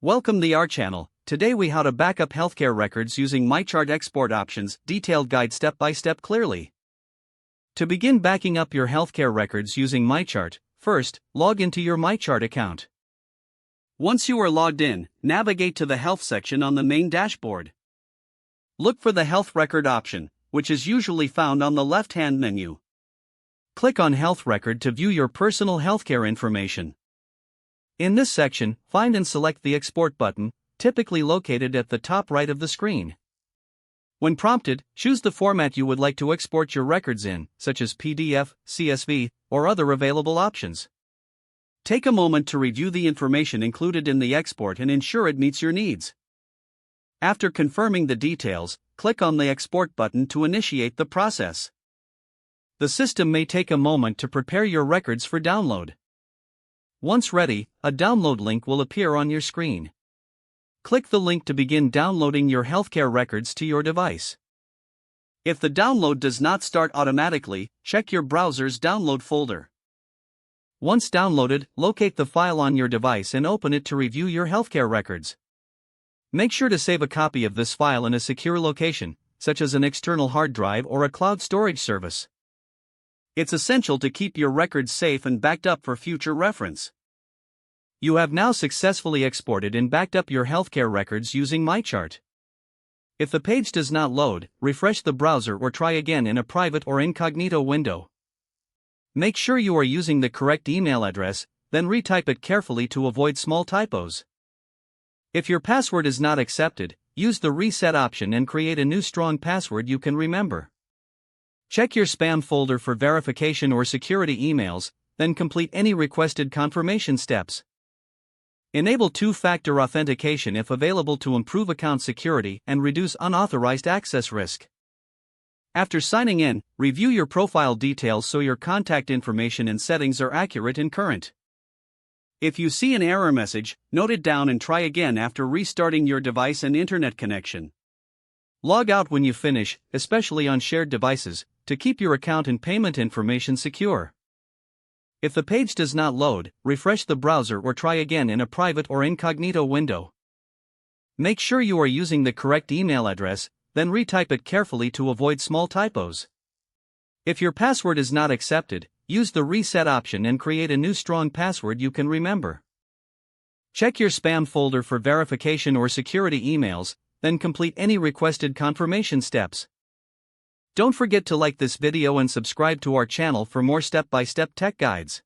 Welcome to our channel. Today we how to back up healthcare records using MyChart export options, detailed guide step by step clearly. To begin backing up your healthcare records using MyChart, first, log into your MyChart account. Once you are logged in, navigate to the Health section on the main dashboard. Look for the Health Record option, which is usually found on the left-hand menu. Click on Health Record to view your personal healthcare information. In this section, find and select the Export button, typically located at the top right of the screen. When prompted, choose the format you would like to export your records in, such as PDF, CSV, or other available options. Take a moment to review the information included in the export and ensure it meets your needs. After confirming the details, click on the Export button to initiate the process. The system may take a moment to prepare your records for download. Once ready, a download link will appear on your screen. Click the link to begin downloading your healthcare records to your device. If the download does not start automatically, check your browser's download folder. Once downloaded, locate the file on your device and open it to review your healthcare records. Make sure to save a copy of this file in a secure location, such as an external hard drive or a cloud storage service. It's essential to keep your records safe and backed up for future reference. You have now successfully exported and backed up your healthcare records using MyChart. If the page does not load, refresh the browser or try again in a private or incognito window. Make sure you are using the correct email address, then retype it carefully to avoid small typos. If your password is not accepted, use the reset option and create a new strong password you can remember. Check your spam folder for verification or security emails, then complete any requested confirmation steps. Enable two-factor authentication if available to improve account security and reduce unauthorized access risk. After signing in, review your profile details so your contact information and settings are accurate and current. If you see an error message, note it down and try again after restarting your device and internet connection. Log out when you finish, especially on shared devices, to keep your account and payment information secure. If the page does not load, refresh the browser or try again in a private or incognito window. Make sure you are using the correct email address, then retype it carefully to avoid small typos. If your password is not accepted, use the reset option and create a new strong password you can remember. Check your spam folder for verification or security emails, then complete any requested confirmation steps. Don't forget to like this video and subscribe to our channel for more step-by-step tech guides.